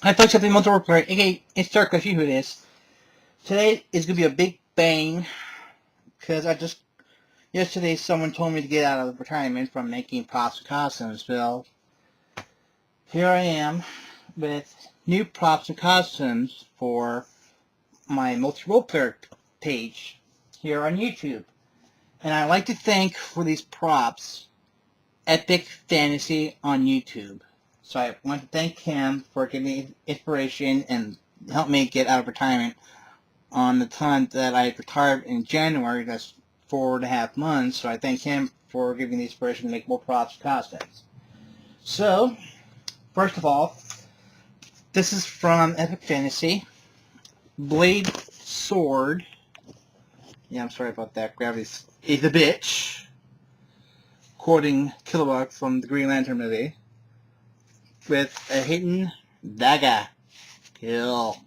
I thought something multiple player, aka it's dark, I see who it is. Today is gonna be a big bang because yesterday someone told me to get out of retirement from making props and costumes. Well, here I am with new props and costumes for my multi-role player page here on YouTube. And I'd like to thank for these props Epic Fantasy on YouTube. So I want to thank him for giving me inspiration and help me get out of retirement on the time that I retired in January. That's 4.5 months. So I thank him for giving me the inspiration to make more props and costumes. So, first of all, this is from Epic Fantasy. Blade Sword. Yeah, I'm sorry about that. Gravity's a bitch. Quoting Kilowog from the Green Lantern movie. With a hidden dagger. Kill.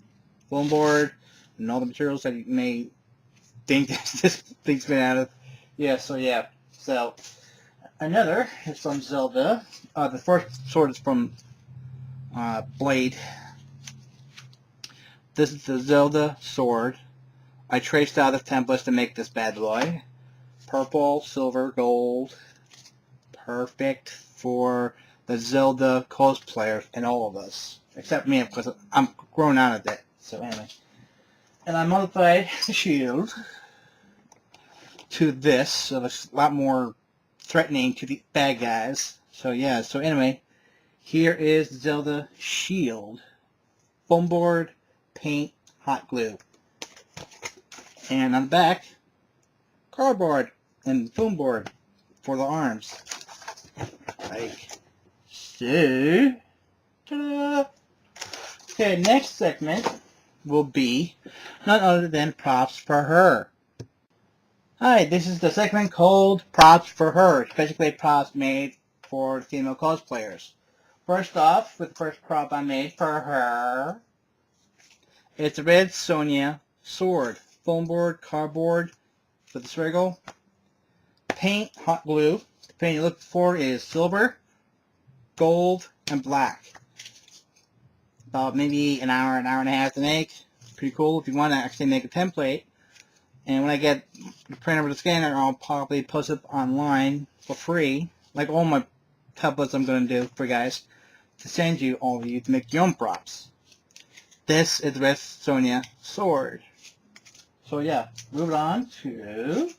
Foam board. And all the materials that you may think this thing's been out of. Yeah, So, another is from Zelda. The first sword is from Blade. This is the Zelda sword. I traced out the templates to make this bad boy. Purple, silver, gold. Perfect for the Zelda cosplayers and all of us. Except me, because I'm grown out of it. So anyway. And I modified the shield to this, so it's a lot more threatening to the bad guys. So yeah, so anyway, here is Zelda shield. Foam board, paint, hot glue. And on the back, cardboard and foam board for the arms. Like so. Ta-da! Okay, next segment will be none other than props for her. Hi, this is the segment called Props for Her. It's basically props made for female cosplayers. First off, with the first prop I made for her, it's a red Sonya sword. Foam board, cardboard with a swiggle. Paint, hot glue. The paint you look for is silver, gold, and black. About maybe an hour and a half to make. Pretty cool if you want to actually make a template. And when I get the printer with the scanner, I'll probably post it online for free, like all my templates I'm going to do for you guys, to send you, all of you, to make your own props. This is the Red Sonya sword. So yeah, moving on to,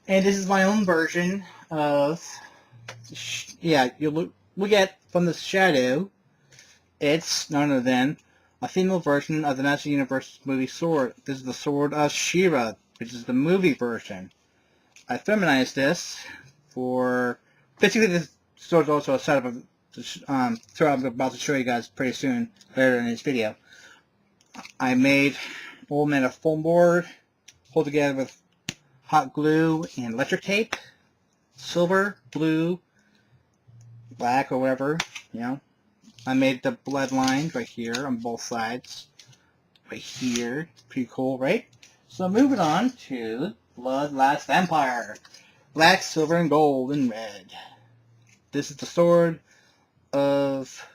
and this is my own version of, yeah, you'll look at from the shadow. It's none other than a female version of the Master Universe movie sword. This is the Sword of She-Ra, which is the movie version. I feminized this for, basically this sword is also a setup of sword I'm about to show you guys pretty soon, later in this video. I made a foam board, pulled together with hot glue and electric tape, silver, blue, black, or whatever, you know. I made the bloodlines right here on both sides. Right here. Pretty cool, right? So moving on to Blood Last Vampire. Black, silver, and gold, and red. This is the sword of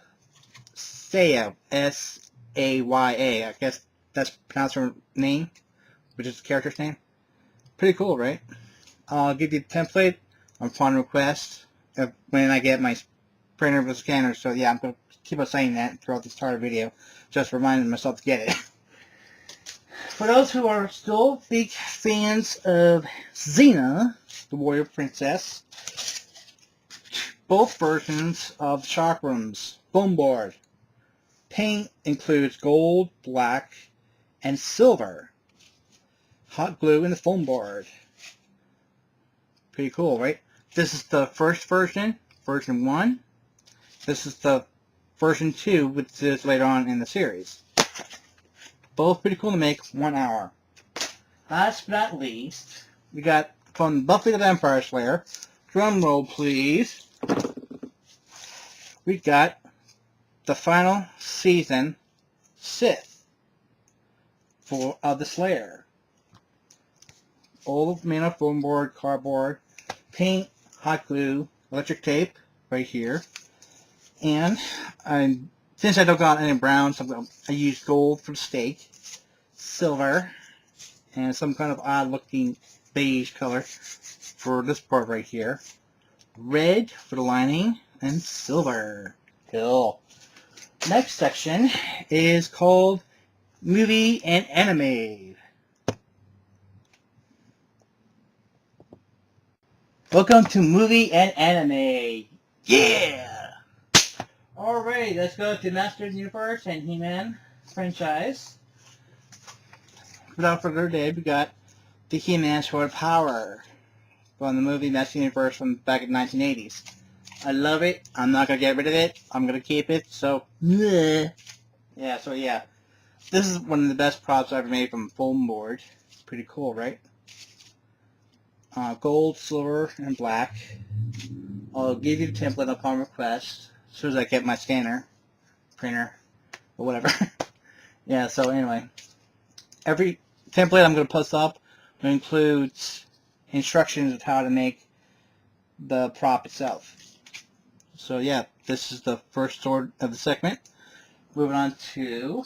Saya. S-A-Y-A. I guess that's pronounced her name, which is the character's name. Pretty cool, right? I'll give you the template upon request when I get my printer with a scanner. So yeah, I'm going to keep on saying that throughout this entire video, just reminding myself to get it. For those who are still big fans of Xena, the warrior princess, both versions of chakrams, foam board. Paint includes gold, black, and silver. Hot glue in the foam board. Pretty cool, right? This is the first version, version 1. This is the version 2, which is later on in the series. Both pretty cool to make, 1 hour. Last but not least, we got from Buffy the Vampire Slayer, drum roll please, we got the final season Sith of the Slayer. All made of foam board, cardboard, paint, hot glue, electric tape right here. And I Since I don't got any browns, I use gold for the stake, silver, and some kind of odd looking beige color for this part right here. Red for the lining, and silver. Cool. Next section is called Movie and Anime. Welcome to Movie and Anime. Yeah! Alright, let's go to Masters Universe and He-Man franchise. Without further ado, we got the He-Man Sword of Power from the movie Masters Universe from back in the 1980s. I love it. I'm not going to get rid of it. I'm going to keep it, so... Yeah, so yeah. This is one of the best props I've ever made from foam board. Pretty cool, right? Gold, silver, and black. I'll give you the template upon request as soon as I get my scanner, printer, or whatever. Yeah, so anyway. Every template I'm going to post up includes instructions of how to make the prop itself. So yeah, this is the first sword of the segment. Moving on to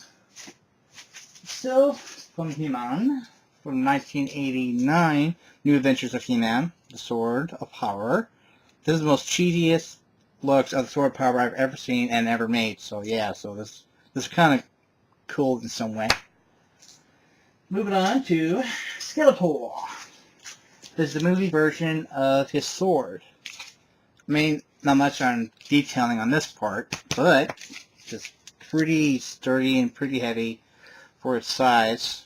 from He-Man from 1989, New Adventures of He-Man, the Sword of Power. This is the most cheesiest looks of the Sword of Power I've ever seen and ever made. So yeah, so this is kind of cool in some way. Moving on to Skeletor. This is the movie version of his sword. I mean, not much on detailing on this part, but just pretty sturdy and pretty heavy for its size.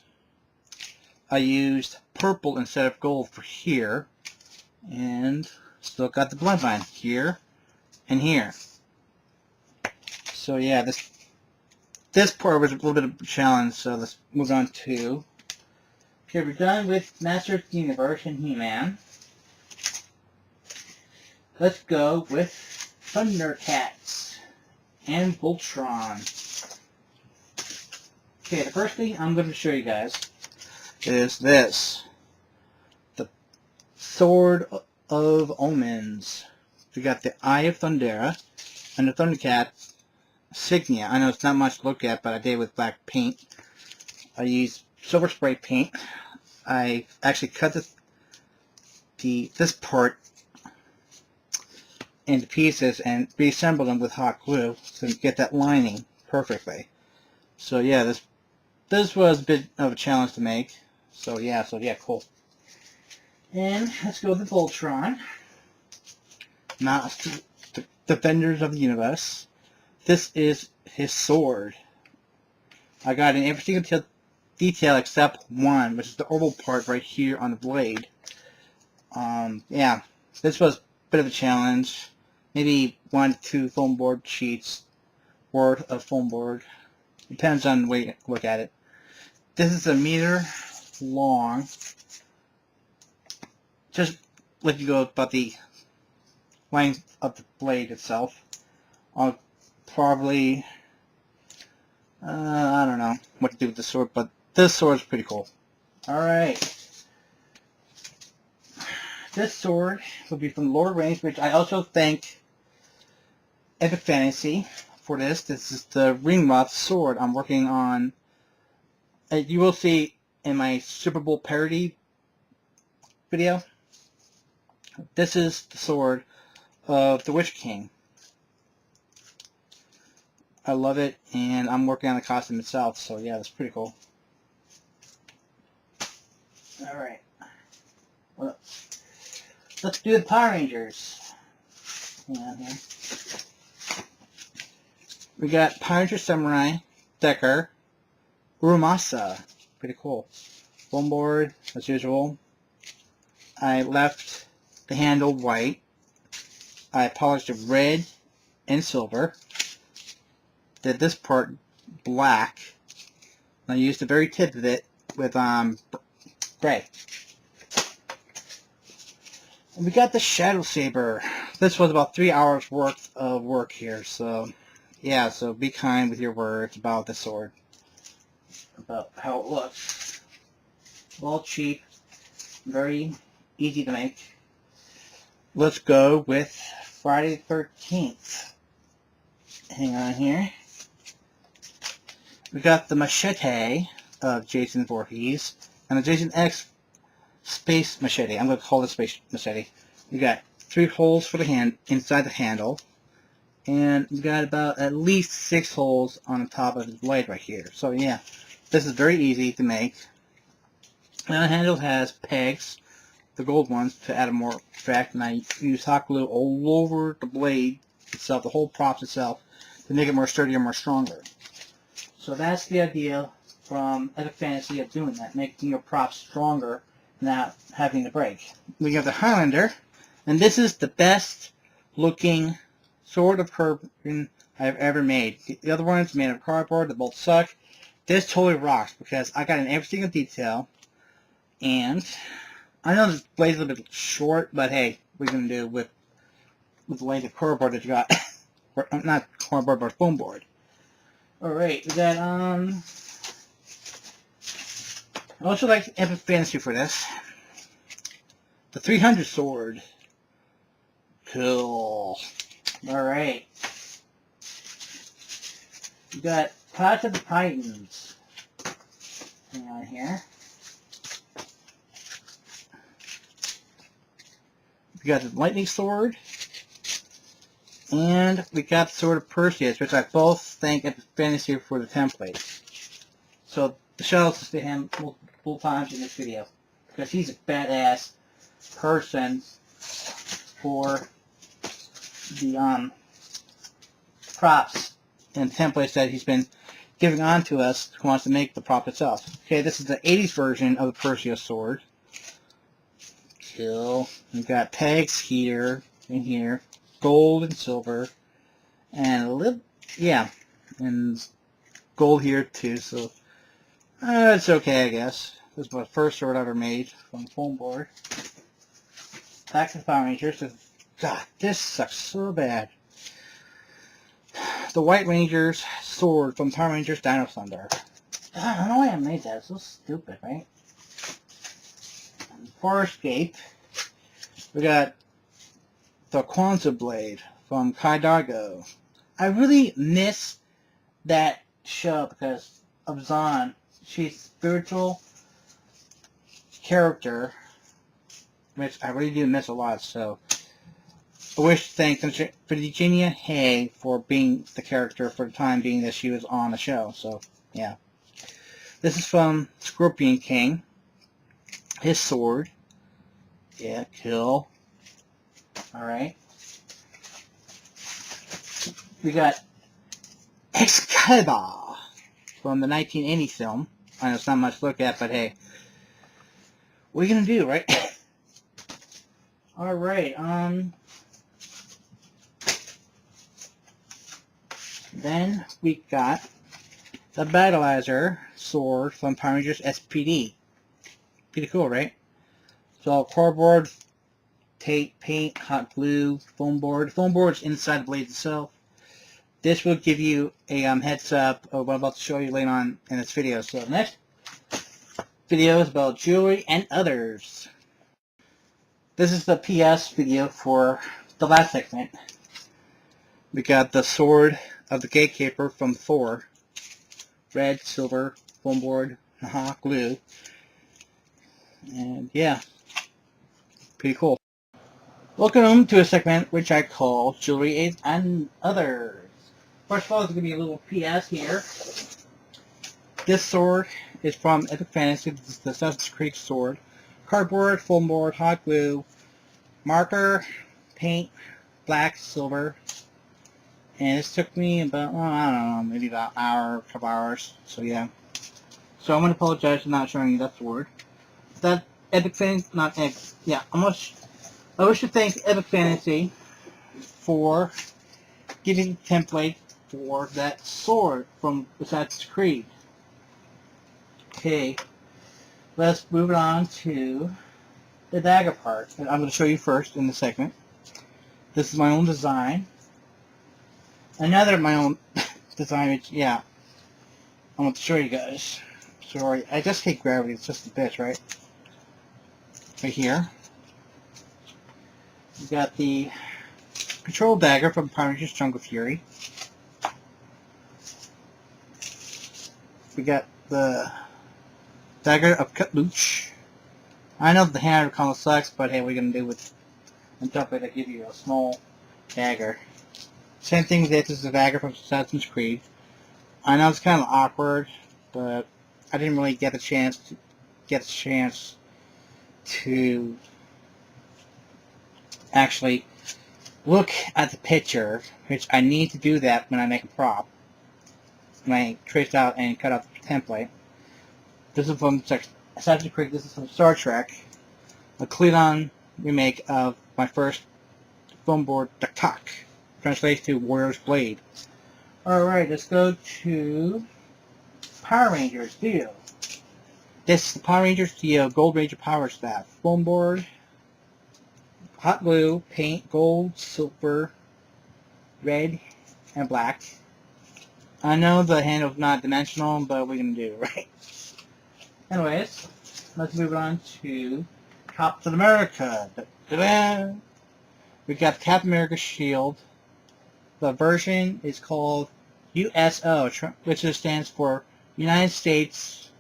I used purple instead of gold for here, and still got the bloodline here and here. So yeah, this part was a little bit of a challenge, so let's move on to... Okay, we're done with Masters of the Universe and He-Man. Let's go with Thundercats and Voltron. Okay, the first thing I'm going to show you guys is this. The Sword of Omens. We got the Eye of Thundera and the Thundercat insignia. I know it's not much to look at, but I did it with black paint. I used silver spray paint. I actually cut this part into pieces and reassembled them with hot glue to get that lining perfectly. So yeah, this was a bit of a challenge to make. So yeah, cool. And let's go with Voltron. Now, the Defenders of the Universe. This is his sword. I got in every single detail except one, which is the oval part right here on the blade. Yeah, this was a bit of a challenge. Maybe 1 to 2 foam board sheets worth of foam board. Depends on the way you look at it. This is 1 meter long. Just let you go about the length of the blade itself. I'll probably, I don't know what to do with the sword, but this sword is pretty cool. Alright. This sword will be from Lord Range, which I also thank Epic Fantasy for this. This is the Ringmoth sword I'm working on. You will see in my Super Bowl parody video. This is the sword of the Witch King. I love it, and I'm working on the costume itself, so yeah, that's pretty cool. Alright. Well, let's do the Power Rangers. Hang on here. We got Power Ranger Samurai, Decker, Urumasa. Pretty cool. Foam board, as usual. I left the handle white. I polished it red and silver. Did this part black. I used the very tip of it with gray. And we got the Shadow Saber. This was about 3 hours worth of work here, so yeah, so be kind with your words about the sword. About how it looks. All cheap, very easy to make. Let's go with Friday the 13th. Hang on here. We got the machete of Jason Voorhees and the Jason X Space Machete. I'm going to call it Space Machete. We got 3 holes for the hand inside the handle, and we got about at least 6 holes on the top of the blade right here. So yeah, this is very easy to make. And the handle has pegs, the gold ones, to add more effect, and I use hot glue all over the blade itself, the whole props itself, to make it more sturdy and more stronger. So that's the idea from Epic Fantasy of doing that, making your props stronger, not having to break. We have the Highlander, and this is the best looking sword of carbon I've ever made. The other ones made of cardboard, they both suck. This totally rocks because I got in every single detail, and I know this blade's a little bit short, but hey, what are you going to do with the blade of cardboard that you got? Not cardboard, but foam board. Alright, we got, I also like Epic Fantasy for this. The 300 sword. Cool. Alright. We got Path of the Titans. Hang on here. We got the lightning sword. And we got the Sword of Perseus, which I both thank Epic Fantasy for the template. So the shout-outs to him multiple times in this video, because he's a badass person for the props and templates that he's been giving on to us who wants to make the prop itself. Okay, this is the 80s version of the Perseus sword. Cool. We've got pegs here and here. Gold and silver, and a little, yeah, and gold here too, so it's okay, I guess. This is my first sword I ever made from foam board. Back to the Power Rangers. God, this sucks so bad. The White Ranger's sword from Power Rangers Dino Thunder. I don't know why I made that. It's so stupid, right? For Escape, we got the Kwanzaa blade from Kaidago. I really miss that show because of Zahn. She's a spiritual character, which I really do miss a lot, so I wish to thank Virginia Hay for being the character for the time being that she was on the show, so yeah. This is from Scorpion King. His sword. Yeah, cool. Alright. We got Excalibur from the 1980 film. I know it's not much to look at, but hey. What are you gonna do, right? Alright, then we got the Battleizer sword from Power Rangers SPD. Pretty cool, right? So cardboard, tape, paint, hot glue, foam board. Foam board's inside the blade itself. This will give you a heads up of what I'm about to show you later on in this video. So next video is about jewelry and others. This is the PS video for the last segment. We got the sword of the Gatekeeper from Thor. Red, silver, foam board, hot glue. And yeah, pretty cool. Welcome to a segment which I call Jewelry and Others. First of all, there's going to be a little PS here. This sword is from Epic Fantasy. This is the Assassin's Creed sword. Cardboard, foam board, hot glue, marker, paint, black, silver. And this took me about, well, I don't know, maybe about an hour, a couple hours. So yeah. So I'm going to apologize for not showing you that sword. That Epic Fantasy, not Epic, yeah, I wish to thank Epic Fantasy for giving the template for that sword from Assassin's Creed. Okay, let's move it on to the dagger part. And I'm going to show you first in the segment. This is my own design. Another my own design, which, yeah, I want to show you guys. Sorry, I just hate gravity. It's just a bitch, right? Right here. We got the Control Dagger from Power Rangers Jungle Fury. we got the dagger of Cutluch. I know the hand kind of sucks, but hey, what are you gonna do with a template that give you a small dagger? Same thing with this is the dagger from Assassin's Creed. I know it's kind of awkward, but I didn't really get the chance to actually look at the picture, which I need to do that when I make a prop. When I trace out and cut out the template. This is from Assassin's Creed. This is from Star Trek. A Klingon remake of my first foam board, Daktak. Translates to Warrior's Blade. Alright, let's go to Power Rangers Dio. This is the Power Rangers Dio Gold Ranger Power Staff. Foam board, hot glue, paint, gold, silver, red, and black. I know the handle's not dimensional, but we're going to do, right? Anyways, let's move on to Captain America. Da-da-da. We got Captain America shield. The version is called USO, which stands for United States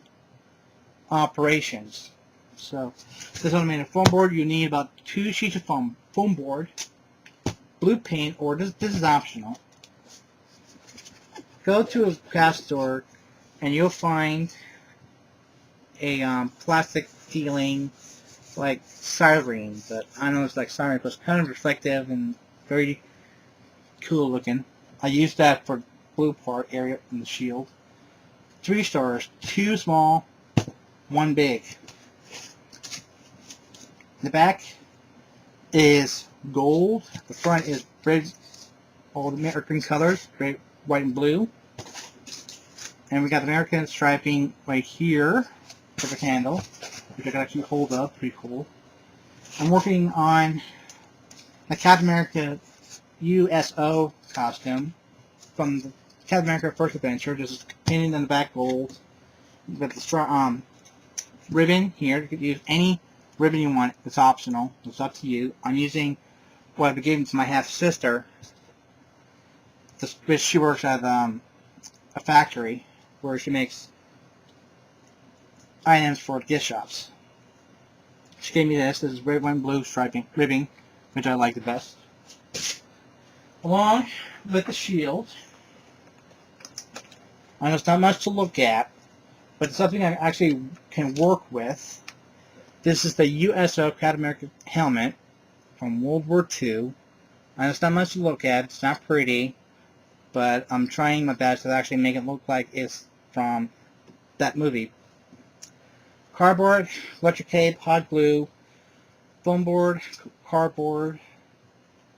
Operations. So, this one made a foam board. You need about 2 sheets of foam board, blue paint, or this is optional. Go to a craft store, and you'll find a plastic feeling like styrene, but I know it's like styrene, but it's kind of reflective and very cool looking. I used that for blue part area in the shield. 3 stars, 2 small, 1 big. The back is gold. The front is red, all the American colors, red, white, and blue. And we got the American striping right here for the handle, which I can actually hold up. Pretty cool. I'm working on the Captain America USO costume from the Captain America First Adventure. This is painted on the back gold. We've got the ribbon here. You could use any ribbon you want. It's optional. It's up to you. I'm using what I've been given to my half-sister. She works at a factory where she makes items for gift shops. She gave me this. This is red, white, and blue striping ribbing, which I like the best. Along with the shield. I know it's not much to look at, but it's something I actually can work with. This is the USO Captain America helmet from World War II. I know it's not much to look at. It's not pretty, but I'm trying my best to actually make it look like it's from that movie. Cardboard, electric tape, hot glue, foam board, cardboard.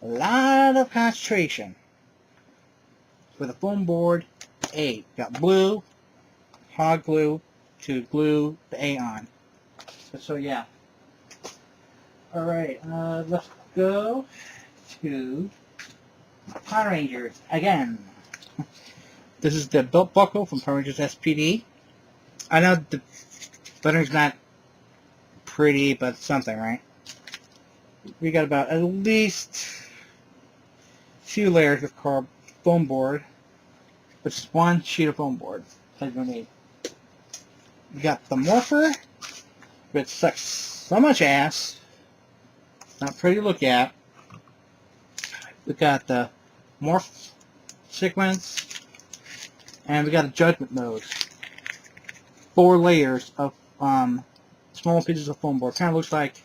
A lot of concentration. With a foam board, A. Got blue, hot glue to glue the A on. So yeah. Alright, let's go to Power Rangers again. This is the belt buckle from Power Rangers SPD. I know the lettering's not pretty, but something, right? We got about at least 2 layers of foam board, which is 1 sheet of foam board that you need. We got the morpher, which sucks so much ass. Not pretty to look at. We got the morph sequence, and we got a judgment mode. 4 layers of small pieces of foam board. Kind of looks like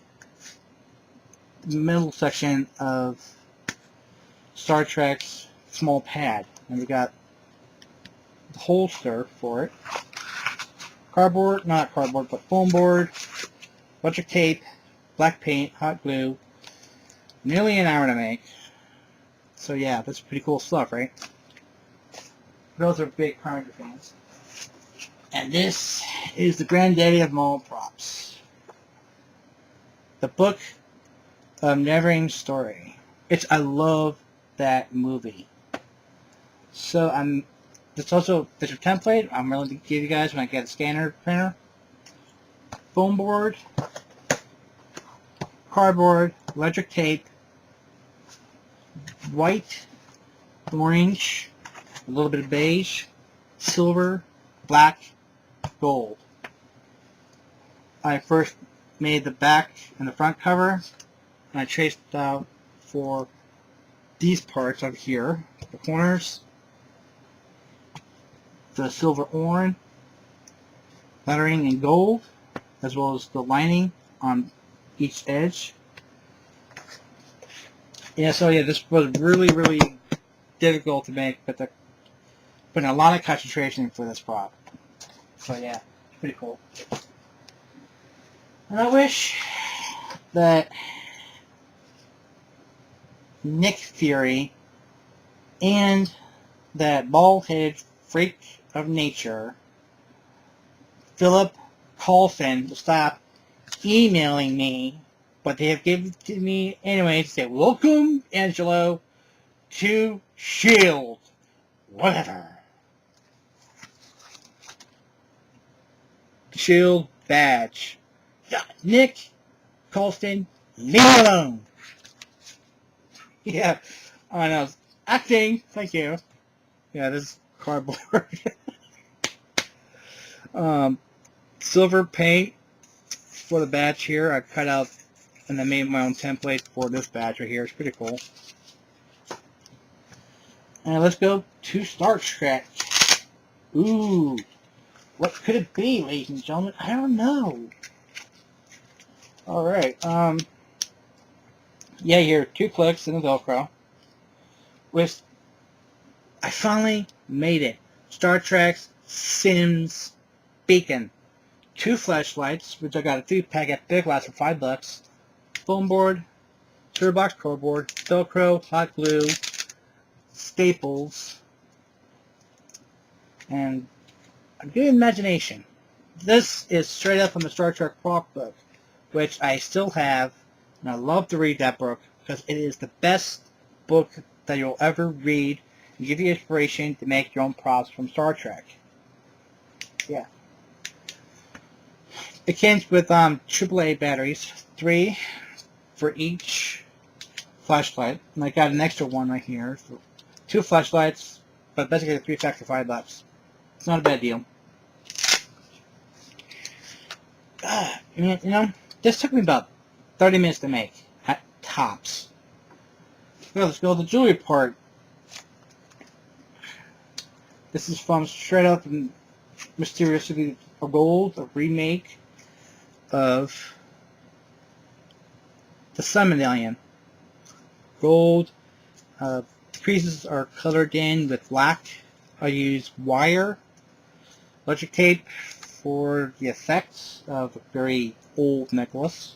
the middle section of Star Trek's small pad. And we got the holster for it. Cardboard, not cardboard, but foam board, electric tape, black paint, hot glue. Nearly an hour to make. So yeah, that's pretty cool stuff, right? Those are big Power Ranger fans. And this is the granddaddy of all props. The Book of Never-Ending Story. I love that movie. So there's also a template I'm going to give you guys when I get a scanner printer. Foam board, cardboard, electric tape, white, orange, a little bit of beige, silver, black, gold. I first made the back and the front cover, and I traced out for these parts over here, the corners, the silver orange, lettering in gold, as well as the lining on each edge. Yeah, so yeah, this was really difficult to make, but putting a lot of concentration for this prop. So yeah, it's pretty cool. And I wish that Nick Fury and that bald-headed freak of nature, Philip Coulson, to stop emailing me, but they have given it to me anyway to say, welcome, Angelo, to S.H.I.E.L.D. Whatever. S.H.I.E.L.D. badge. Yeah, Nick Colston, leave me alone. Yeah, I know. Acting, thank you. Yeah, this is cardboard. Silver paint for the badge here. I cut out and I made my own template for this badge right here. It's pretty cool. And let's go to Star Trek. Ooh, what could it be, ladies and gentlemen? I don't know. All right. Yeah, here, 2 clicks and a Velcro. With, I finally made it. Star Trek's Sims Beacon. 2 flashlights, which I got a 3-pack at Big Lots for $5. Foam board, clear box cardboard, Velcro, hot glue, staples, and a good imagination. This is straight up from the Star Trek prop book, which I still have, and I love to read that book because it is the best book that you'll ever read and give you inspiration to make your own props from Star Trek. Yeah. It comes with AAA batteries, 3 for each flashlight, and I got an extra one right here. So 2 flashlights, but basically a 3-pack for $5. It's not a bad deal. Man, you know, this took me about 30 minutes to make, at tops. Well, let's go to the jewelry part. This is from straight up from Mysterious City of Gold, a remake of the Sun Medallion. Gold. Pieces are colored in with black. I use wire, electric tape for the effects of a very old necklace.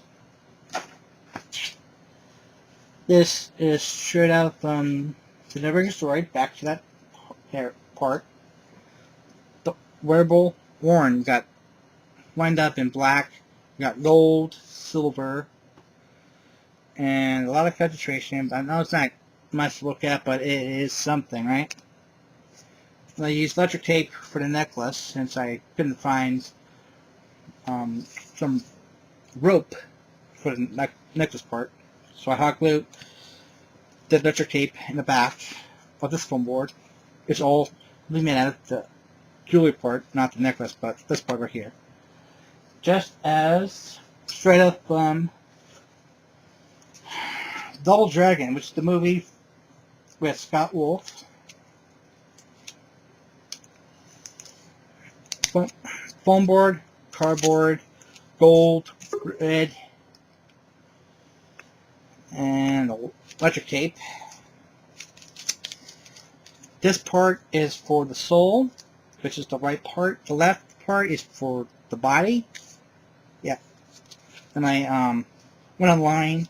This is straight out from the Neverending Story, back to that part. The wearable horn got lined up in black, got gold, silver, and a lot of concentration. I know it's not much to look at, but it is something, right? I used electric tape for the necklace since I couldn't find some rope for the necklace part. So I hot glued the electric tape in the back of this foam board. It's all made out of the jewelry part, not the necklace, but this part right here. Just as straight up Double Dragon, which is the movie with Scott Wolf. Foam board, cardboard, gold, red, and electric tape. This part is for the soul, which is the right part. The left part is for the body. Yeah. And I went online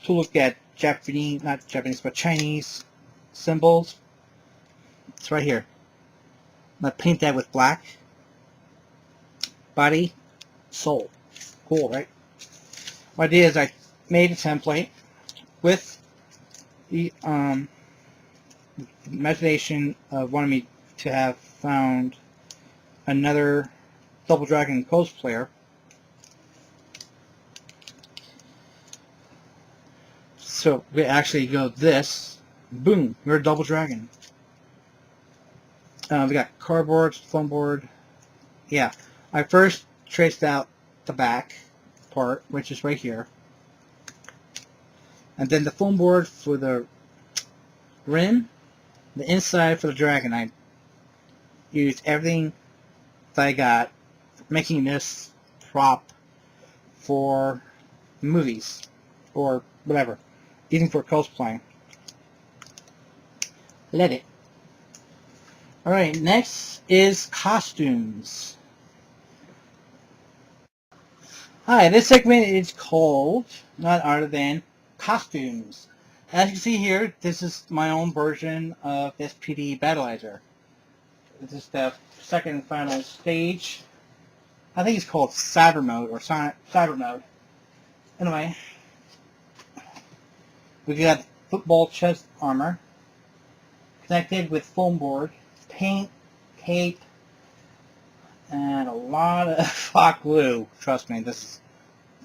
to look at not Japanese, but Chinese symbols. It's right here. I'm going to paint that with black. Body, soul. Cool, right? What I did is I made a template with the imagination of wanting me to have found another Double Dragon cosplayer. So we actually go this, boom, we're a Double Dragon. We got cardboard, foam board, yeah. I first traced out the back part, which is right here, and then the foam board for the rim, the inside for the dragon. I used everything that I got, making this prop for movies or whatever, even for cosplaying. Let it. Alright, next is costumes. Hi, this segment is called none other than costumes. As you can see here, this is my own version of SPD Battleizer. This is the second and final stage. I think it's called Cyber Mode or Cyber Mode. Anyway, we got football chest armor connected with foam board, paint, tape, and a lot of hot glue. Trust me, this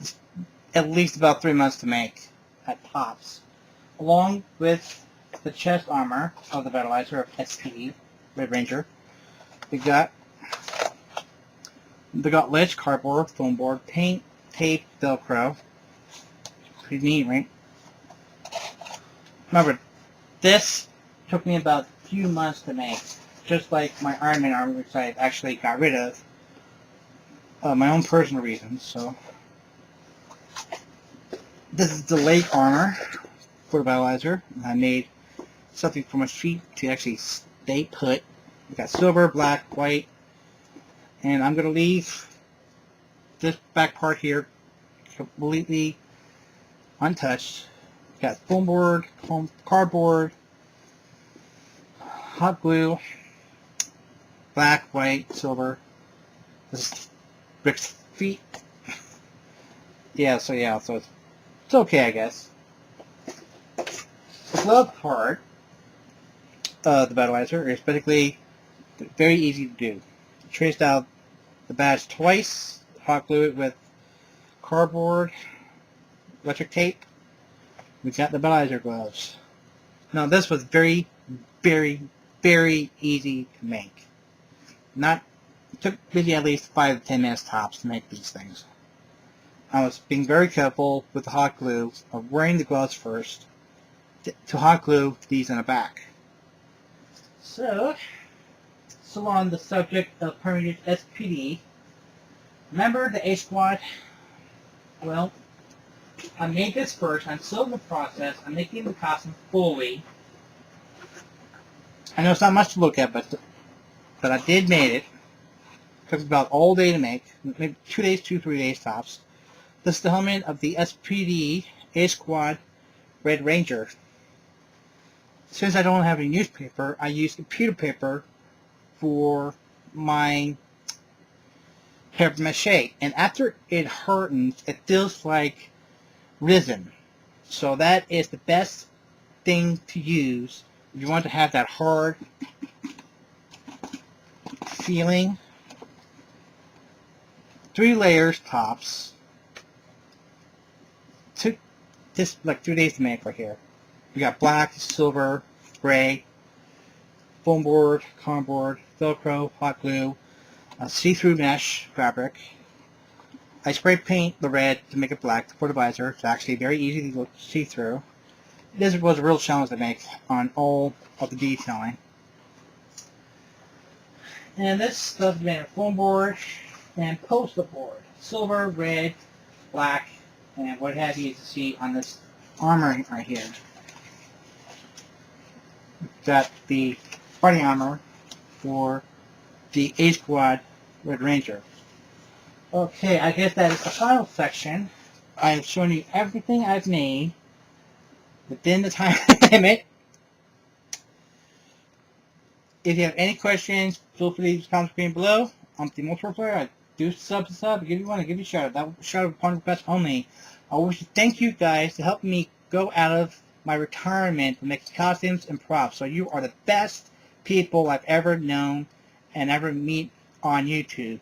is at least about 3 months to make at tops. Along with the chest armor of the Battleizer of SPD Red Ranger, we got ledge, cardboard, foam board, paint, tape, Velcro. Pretty neat, right? Remember, this took me about a few months to make, just like my Iron Man armor, which I actually got rid of, my own personal reasons. So this is the leg armor for the Battleizer. I made something for my feet to actually stay put. We got silver, black, white, and I'm going to leave this back part here completely untouched. We got foam board, cardboard, hot glue, black, white, silver. This is Rick's feet. So it's okay, I guess. The glove part of the Battleizer is basically very easy to do. Traced out the badge twice, hot glue it with cardboard, electric tape. We got the Battleizer gloves. Now this was very, very, very easy to make. It took maybe at least 5 to 10 minutes tops to make these things. I was being very careful with the hot glue of wearing the gloves first to hot glue these in the back. So on the subject of permanent SPD, remember the A Squad? Well, I made this first. I'm still in the process. I'm making the costume fully. I know it's not much to look at, but I did make it. Took about all day to make, maybe 2 days, 3 days tops. This is the helmet of the SPD A Squad Red Ranger. Since I don't have any newspaper, I use computer paper for my paper mache, and after it hardens, it feels like resin. So that is the best thing to use if you want to have that hard feeling. 3 layers tops. Took this like 2 days to make right here. We got black, silver, gray, foam board, cardboard, Velcro, hot glue, see-through mesh fabric. I spray paint the red to make it black for the visor. It's actually very easy to see through. This was a real challenge to make on all of the detailing. And this stuff is made of foam board and poster board. Silver, red, black, and what have you to see on this armor right here. Got the fighting armor for the A Squad Red Ranger. Okay, I guess that is the final section. I have shown you everything I've made within the time limit. If you have any questions, feel free to leave the comment screen below. I'm the multiple player. I do sub, give you one, I give you a shout out. That shout out upon request only. I wish to thank you guys to help me go out of my retirement to make costumes and props. So you are the best people I've ever known and ever meet on YouTube.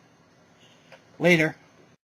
Later.